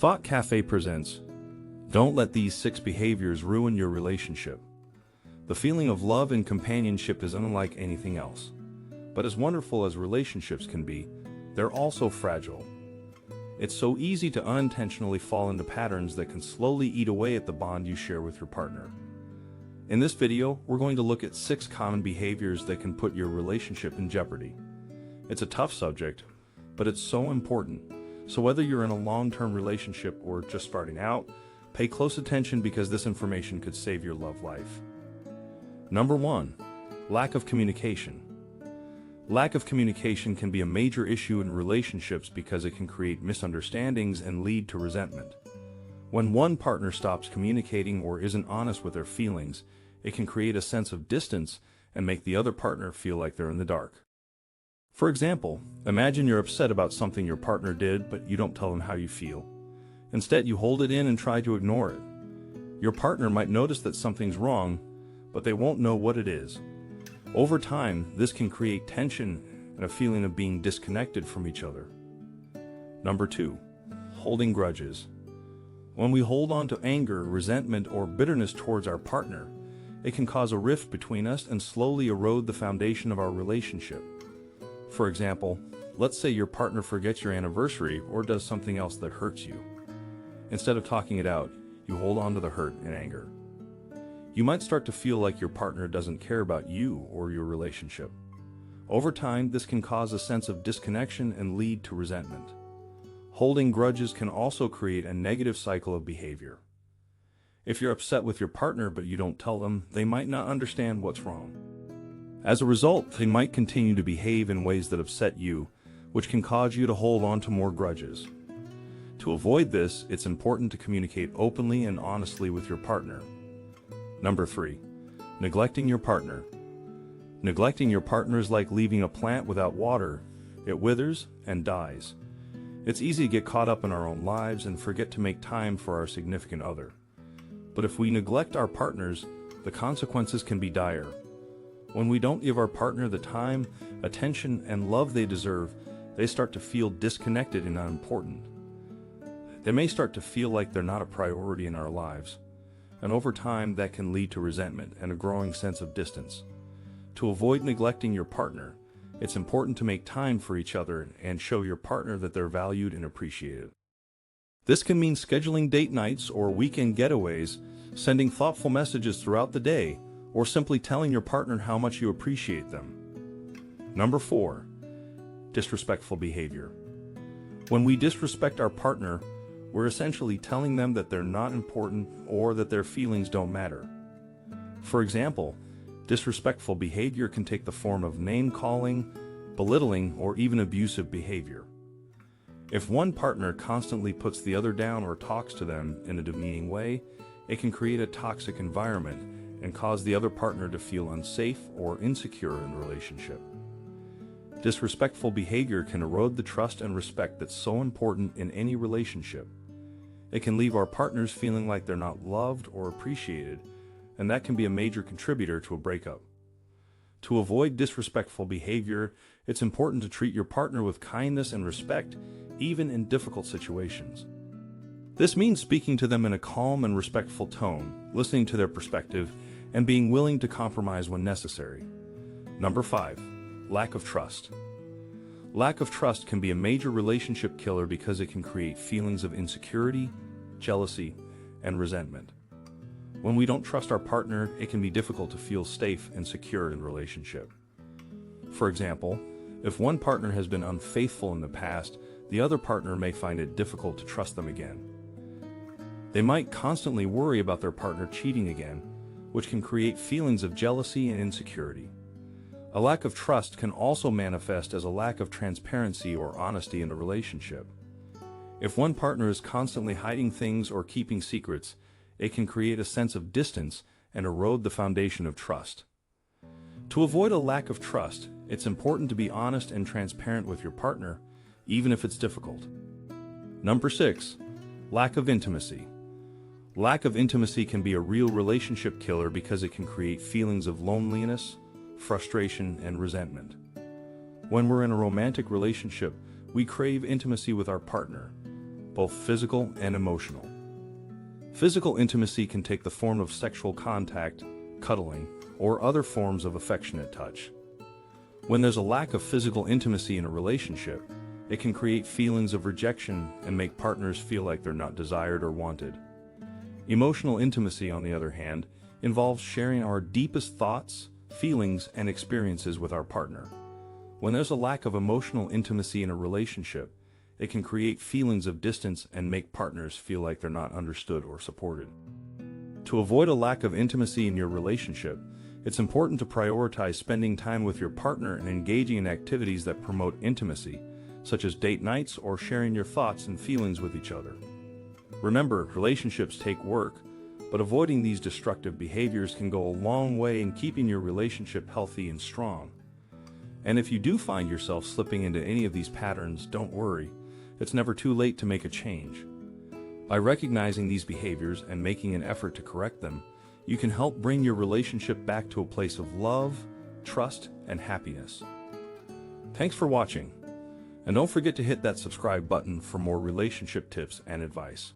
Thought Cafe presents, Don't Let These 6 Behaviors Ruin Your Relationship. The feeling of love and companionship is unlike anything else. But as wonderful as relationships can be, they're also fragile. It's so easy to unintentionally fall into patterns that can slowly eat away at the bond you share with your partner. In this video, we're going to look at 6 common behaviors that can put your relationship in jeopardy. It's a tough subject, but it's so important. So whether you're in a long-term relationship or just starting out, pay close attention because this information could save your love life. Number 1. Lack of communication. Lack of communication can be a major issue in relationships because it can create misunderstandings and lead to resentment. When one partner stops communicating or isn't honest with their feelings, it can create a sense of distance and make the other partner feel like they're in the dark. For example, imagine you're upset about something your partner did, but you don't tell them how you feel. Instead, you hold it in and try to ignore it. Your partner might notice that something's wrong, but they won't know what it is. Over time, this can create tension and a feeling of being disconnected from each other. Number 2. Holding grudges. When we hold on to anger, resentment, or bitterness towards our partner, it can cause a rift between us and slowly erode the foundation of our relationship. For example, let's say your partner forgets your anniversary or does something else that hurts you. Instead of talking it out, you hold on to the hurt and anger. You might start to feel like your partner doesn't care about you or your relationship. Over time, this can cause a sense of disconnection and lead to resentment. Holding grudges can also create a negative cycle of behavior. If you're upset with your partner but you don't tell them, they might not understand what's wrong. As a result, they might continue to behave in ways that upset you, which can cause you to hold on to more grudges. To avoid this, it's important to communicate openly and honestly with your partner. Number 3. Neglecting your partner. Neglecting your partner is like leaving a plant without water. It withers and dies. It's easy to get caught up in our own lives and forget to make time for our significant other. But if we neglect our partners, the consequences can be dire. When we don't give our partner the time, attention, and love they deserve, they start to feel disconnected and unimportant. They may start to feel like they're not a priority in our lives. And over time, that can lead to resentment and a growing sense of distance. To avoid neglecting your partner, it's important to make time for each other and show your partner that they're valued and appreciated. This can mean scheduling date nights or weekend getaways, sending thoughtful messages throughout the day, or simply telling your partner how much you appreciate them. Number 4. Disrespectful behavior. When we disrespect our partner, we're essentially telling them that they're not important or that their feelings don't matter. For example, disrespectful behavior can take the form of name-calling, belittling, or even abusive behavior. If one partner constantly puts the other down or talks to them in a demeaning way, it can create a toxic environment and cause the other partner to feel unsafe or insecure in the relationship. Disrespectful behavior can erode the trust and respect that's so important in any relationship. It can leave our partners feeling like they're not loved or appreciated, and that can be a major contributor to a breakup. To avoid disrespectful behavior, it's important to treat your partner with kindness and respect, even in difficult situations. This means speaking to them in a calm and respectful tone, listening to their perspective, and being willing to compromise when necessary. Number 5. Lack of trust. Lack of trust can be a major relationship killer because it can create feelings of insecurity, jealousy, and resentment. When we don't trust our partner, it can be difficult to feel safe and secure in a relationship. For example, if one partner has been unfaithful in the past, the other partner may find it difficult to trust them again. They might constantly worry about their partner cheating again, which can create feelings of jealousy and insecurity. A lack of trust can also manifest as a lack of transparency or honesty in a relationship. If one partner is constantly hiding things or keeping secrets, it can create a sense of distance and erode the foundation of trust. To avoid a lack of trust, it's important to be honest and transparent with your partner, even if it's difficult. Number 6. Lack of intimacy. Lack of intimacy can be a real relationship killer because it can create feelings of loneliness, frustration, and resentment. When we're in a romantic relationship, we crave intimacy with our partner. both physical and emotional. Physical intimacy can take the form of sexual contact, cuddling, or other forms of affectionate touch. When there's a lack of physical intimacy in a relationship, it can create feelings of rejection and make partners feel like they're not desired or wanted. Emotional intimacy, on the other hand, involves sharing our deepest thoughts, feelings, and experiences with our partner. When there's a lack of emotional intimacy in a relationship, it can create feelings of distance and make partners feel like they're not understood or supported. To avoid a lack of intimacy in your relationship, it's important to prioritize spending time with your partner and engaging in activities that promote intimacy, such as date nights or sharing your thoughts and feelings with each other. Remember, relationships take work, but avoiding these destructive behaviors can go a long way in keeping your relationship healthy and strong. And if you do find yourself slipping into any of these patterns, don't worry. It's never too late to make a change. By recognizing these behaviors and making an effort to correct them, you can help bring your relationship back to a place of love, trust, and happiness. Thanks for watching, and don't forget to hit that subscribe button for more relationship tips and advice.